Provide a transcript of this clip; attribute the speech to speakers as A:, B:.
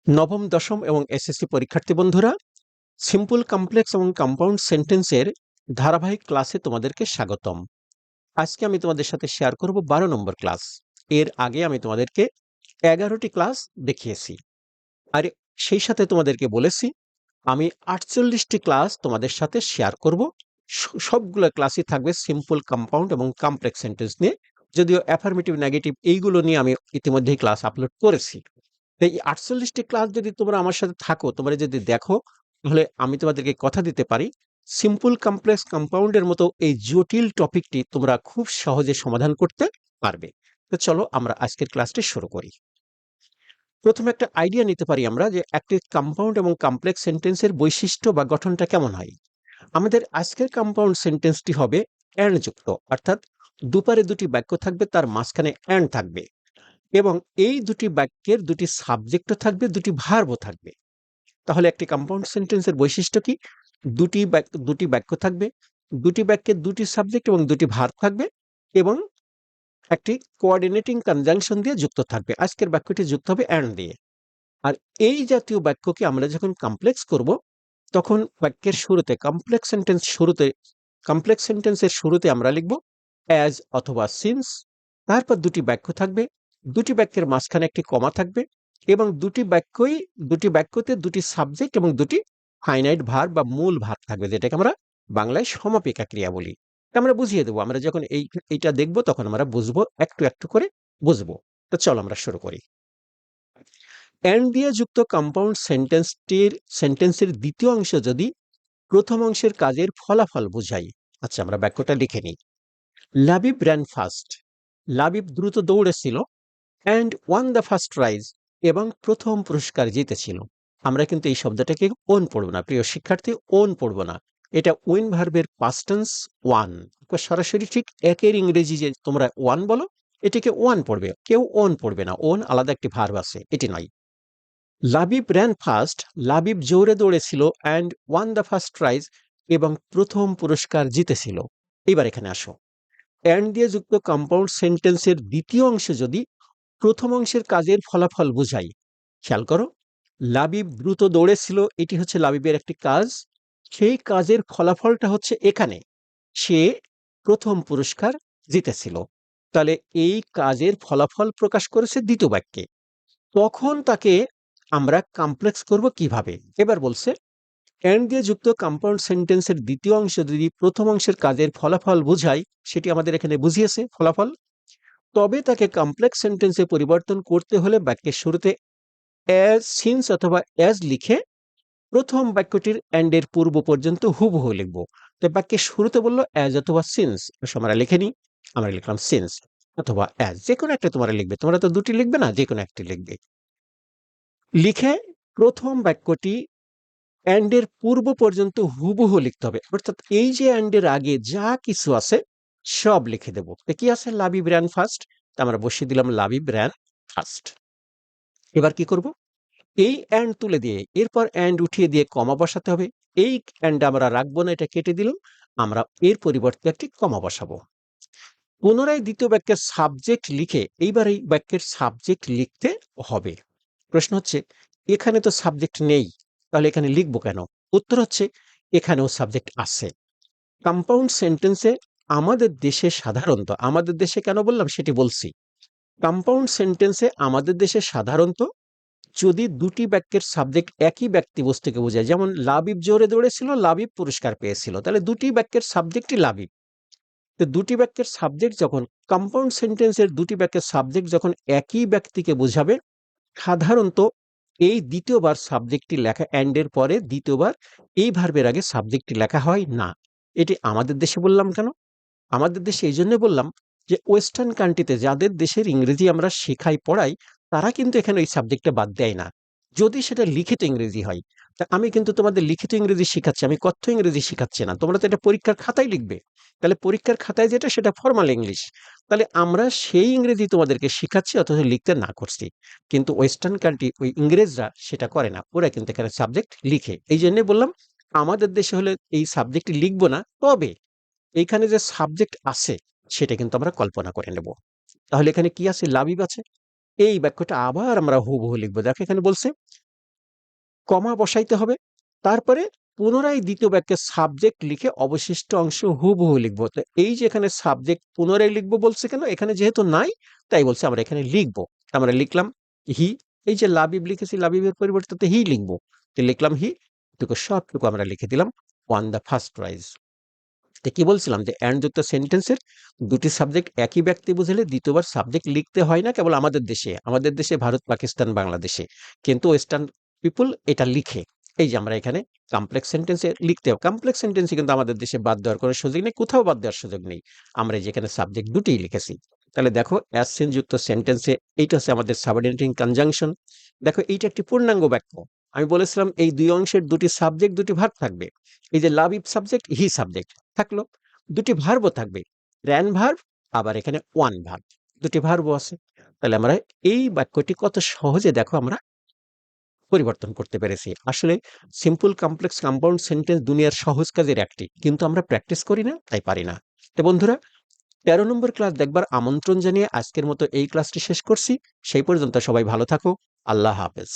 A: নবম, দশম এবং এসএসসি পরীক্ষার্থী বন্ধুরা, সিম্পল, কমপ্লেক্স এবং কম্পাউন্ড সেন্টেন্সের ধারাবাহিক ক্লাসে তোমাদেরকে স্বাগতম। আজকে আমি তোমাদের সাথে শেয়ার করব 12 নম্বর ক্লাস। এর আগে আমি তোমাদেরকে 11টি ক্লাস দেখিয়েছি। আর সেই সাথে তোমাদেরকে বলেছি আমি 48টি ক্লাস তোমাদের সাথে শেয়ার করব। সবগুলো ক্লাসই থাকবে সিম্পল, কম্পাউন্ড এবং কমপ্লেক্স সেন্টেন্স নিয়ে। যদিও অ্যাফার্মেটিভ, নেগেটিভ এইগুলো নিয়ে আমি ইতিমধ্যেই ক্লাস আপলোড করেছি। এই 48টি ক্লাস যদি তোমরা আমার সাথে থাকো, তোমরা যদি দেখো, তাহলে আমি তোমাদেরকে কথা দিতে পারি সিম্পল, কমপ্লেক্স, কম্পাউন্ডের মতো এই জটিল টপিকটি তোমরা খুব সহজে সমাধান করতে পারবে। তো চলো আমরা আজকের ক্লাসটি শুরু করি। প্রথমে একটা আইডিয়া নিতে পারি আমরা যে একটি কম্পাউন্ড এবং কমপ্লেক্স সেন্টেন্সের বৈশিষ্ট্য বা গঠনটা কেমন হয়। আমাদের আজকের কম্পাউন্ড সেন্টেন্সটি হবে অ্যান্ড যুক্ত, অর্থাৎ দুপারে দুটি বাক্য থাকবে, তার মাঝখানে অ্যান্ড থাকবে এবং এই দুটি বাক্যের দুটি সাবজেক্টও থাকবে, দুটি ভার্বও থাকবে। তাহলে একটি কম্পাউন্ড সেন্টেন্সের বৈশিষ্ট্য কি? দুটি বাক্য থাকবে, দুটি বাক্যের দুটি সাবজেক্ট এবং দুটি ভার্ব থাকবে এবং একটি কোঅর্ডিনেটিং কনজাংশন দিয়ে যুক্ত থাকবে। আজকের বাক্যটি যুক্ত হবে অ্যান্ড দিয়ে। আর এই জাতীয় বাক্যকে আমরা যখন কমপ্লেক্স করব, তখন বাক্যের শুরুতে কমপ্লেক্স সেন্টেন্সের শুরুতে আমরা লিখব অ্যাজ অথবা সিন্স। তারপর দুটি বাক্য থাকবে, দুটি বাক্যের মাঝখানে একটি কমা থাকবে এবং দুটি বাক্যতে দুটি সাবজেক্ট এবং দুটি ফাইনাইট ভার্ব বা মূল ভার্ব থাকবে, যেটাকে আমরা বাংলায় সমাপিকা ক্রিয়া বলি। আমরা বুঝিয়ে দেবো, আমরা যখন এইটা দেখব তখন আমরা বুঝবো, একটু একটু করে বুঝবো। তো চলো আমরা শুরু করি। অ্যান্ড দিয়ে যুক্ত কম্পাউন্ড সেন্টেন্সের দ্বিতীয় অংশ যদি প্রথম অংশের কাজের ফলাফল বোঝাই। আচ্ছা, আমরা বাক্যটা লিখে নিই। লাবিব র্যান ফাস্ট, লাবিব দ্রুত দৌড়েছিল, and won the first prize, এবং প্রথম পুরস্কার জিতেছিল। আমরা কিন্তু এই শব্দটাকে ওন পড়ব না, প্রিয় শিক্ষার্থী, ওন পড়ব না। এটা উইন ভার্বের পাস্ট টেন্স ওয়ান। সরাসরি ঠিক একের ইংরেজি যে তোমরা ওয়ান বলো, এটাকে ওয়ান পড়বে, কেউ ওন পড়বে না। ওন আলাদা একটি ভার্ব আছে, এটি নয়। লাবিব র্যান ফাস্ট, লাবিব জোরে দৌড়েছিল, and won the first prize, এবং প্রথম পুরস্কার জিতেছিল। এবার এখানে আসো। অ্যান্ড দিয়ে যুক্ত কম্পাউন্ড সেন্টেন্সের দ্বিতীয় অংশ যদি প্রথম অংশের কাজের ফলাফল বোঝাই। খেয়াল করো, লাবিব দ্রুত দৌড়েছিল, এটি হচ্ছে লাবিবের একটি কাজ। সেই কাজের ফলাফলটা হচ্ছে এখানে সে প্রথম পুরস্কার জিতেছিল। তাহলে এই কাজের ফলাফল প্রকাশ করেছে দ্বিতীয় বাক্যে। তখন তাকে আমরা কমপ্লেক্স করব কিভাবে? এবার বলছে অ্যান্ড দিয়ে যুক্ত কম্পাউন্ড সেন্টেন্সের দ্বিতীয় অংশ যদি প্রথম অংশের কাজের ফলাফল বোঝায়, সেটি আমাদের এখানে বুঝিয়েছে ফলাফল, তবে তাকে কমপ্লেক্স সেন্টেন্সে পরিবর্তন করতে হলে বাক্যের শুরুতে অ্যাজ, সিন্স অথবা অ্যাজ লিখে প্রথম বাক্যটির অ্যান্ড এর পূর্ব পর্যন্ত হুবহু লিখব। তো বাক্যের শুরুতে বললো অ্যাজ অথবা সিন্স, আমরা লিখে নিই। আমরা লিখলাম সিন্স অথবা অ্যাজ, যে কোনো একটা তোমরা লিখবে। তোমরা তো দুটি লিখবে না, যে কোনো একটি লিখবে। লিখে প্রথম বাক্যটি অ্যান্ড এর পূর্ব পর্যন্ত হুবহু লিখতে হবে, অর্থাৎ এই যে অ্যান্ড এর আগে যা কিছু আছে সব লিখে দেব। তো কি আছে? লাবিব র্যান ফার্স্ট, আমরা বসিয়ে দিলাম লাবিব র্যান ফার্স্ট। এবার কি করব? এই অ্যান্ড তুলে দিয়ে এরপর অ্যান্ড উঠিয়ে দিয়ে কমা বসাতে হবে। এই অ্যান্ড আমরা রাখবো না, এটা কেটে দিলাম। আমরা এর পরিবর্তে একটি কমা বসাবো। পুনরায় দ্বিতীয় বাক্যের সাবজেক্ট লিখে এইবার এই বাক্যের সাবজেক্ট লিখতে হবে। প্রশ্ন হচ্ছে, এখানে তো সাবজেক্ট নেই, তাহলে এখানে লিখবো কেন? উত্তর হচ্ছে, এখানেও সাবজেক্ট আছে। কম্পাউন্ড সেন্টেন্সে আমাদের দেশে সাধারণত, আমাদের দেশে কেন বললাম সেটি বলছি। কম্পাউন্ড সেন্টেন্সে আমাদের দেশে সাধারণত যদি দুটি বাক্যের সাবজেক্ট একই ব্যক্তিবস্তুকে বোঝায়, যেমন লাবিব জোরে দৌড়েছিল, লাবিব পুরস্কার পেয়েছিল, তাহলে দুটি বাক্যের সাবজেক্টই লাবিব। তো দুটি বাক্যের সাবজেক্ট যখন, কম্পাউন্ড সেন্টেন্সের দুটি বাক্যের সাবজেক্ট যখন একই ব্যক্তিকে বোঝাবে, সাধারণত এই দ্বিতীয়বার সাবজেক্টটি লেখা, অ্যান্ড এর পরে দ্বিতীয়বার এই ভার্বের আগে সাবজেক্টটি লেখা হয় না। এটি আমাদের দেশে বললাম কেন? আমাদের দেশে এই জন্য বললাম যে ওয়েস্টার্ন কান্ট্রিতে যাদের দেশের ইংরেজি আমরা শেখাই, পড়াই, তারা কিন্তু এখানে ওই সাবজেক্টটা বাদ দেয় না, যদি সেটা লিখিত ইংরেজি হয়। তা আমি কিন্তু তোমাদের লিখিত ইংরেজি শিখাচ্ছি, আমি কথ্য ইংরেজি শিখাচ্ছি না। তোমরা তো এটা পরীক্ষার খাতায় লিখবে, তাহলে পরীক্ষার খাতায় যেটা, সেটা ফর্মাল ইংলিশ। তাহলে আমরা সেই ইংরেজি তোমাদেরকে শিখাচ্ছি, অথচ লিখতে না করছি। কিন্তু ওয়েস্টার্ন কান্ট্রি, ওই ইংরেজরা সেটা করে না, ওরা কিন্তু এখানে সাবজেক্ট লিখে। এই জন্য বললাম আমাদের দেশে হলে এই সাবজেক্ট লিখবো না, তবে এইখানে যে সাবজেক্ট আছে সেটা কিন্তু আমরা কল্পনা করে নেব। তাহলে এখানে কি আছে? লাবিব আছে। এই বাক্যটা আবার আমরা হুবহু লিখবো। দেখো এখানে বলছে কমা বসাইতে হবে, তারপরে পুনরায় দ্বিতীয় বাক্যের সাবজেক্ট লিখে অবশিষ্ট অংশ হুবহু লিখবো। তো এই যে এখানে সাবজেক্ট পুনরায় লিখবো বলছে কেন, এখানে যেহেতু নাই তাই বলছে আমরা এখানে লিখবো। আমরা লিখলাম হি, এই যে লাবিব লিখেছি লাবিবের পরিবর্তে হি লিখবো, তো লিখলাম হি, এটুকু সবটুকু আমরা লিখে দিলাম ওয়ান দ্য ফার্স্ট প্রাইজ। তো কি বলছিলাম যে অ্যান্ড যুক্ত সেন্টেন্সের দুটি সাবজেক্ট একই ব্যক্তি বুঝলে দ্বিতীয়বার সাবজেক্ট লিখতে হয় না, কেবল আমাদের দেশে ভারত পাকিস্তান বাংলাদেশে, কিন্তু ওয়েস্টার্ন পিপুল এটা লিখে। এই যে আমরা এখানে কমপ্লেক্স সেন্টেন্সে লিখতে হবে, কমপ্লেক্স সেন্টেন্সে কিন্তু আমাদের দেশে বাদ দেওয়ার কোনো সুযোগ নেই, কোথাও বাদ দেওয়ার সুযোগ নেই, আমরা যেখানে সাবজেক্ট দুটিই লিখেছি। তাহলে দেখো অ্যাস সিন যুক্ত সেন্টেন্সে এইটা হচ্ছে আমাদের সাবঅর্ডিনেটিং কনজাংশন। দেখো এইটা একটি পূর্ণাঙ্গ বাক্য। আমি বলেছিলাম এই দুই অংশের দুটি সাবজেক্ট দুটি ভার্ব থাকবে। এই যে লাভ ইফ সাবজেক্ট হি সাবজেক্ট থাকলো, দুটি ভার্বও থাকবে, র্যান ভার্ব, আবার এখানে ওয়ান ভার্ব, দুটি ভার্বও আছে। তাহলে আমরা এই বাক্যটি কত সহজে দেখো আমরা পরিবর্তন করতে পেরেছি। আসলে সিম্পল কমপ্লেক্স কম্পাউন্ড সেন্টেন্স দুনিয়ার সহজ কাজের একটি, কিন্তু আমরা প্র্যাকটিস করি না তাই পারি না। তো বন্ধুরা, 13 নম্বর ক্লাস দেখবার আমন্ত্রণ জানিয়ে আজকের মতো এই ক্লাসটি শেষ করছি। সেই পর্যন্ত সবাই ভালো থাকো। আল্লাহ হাফেজ।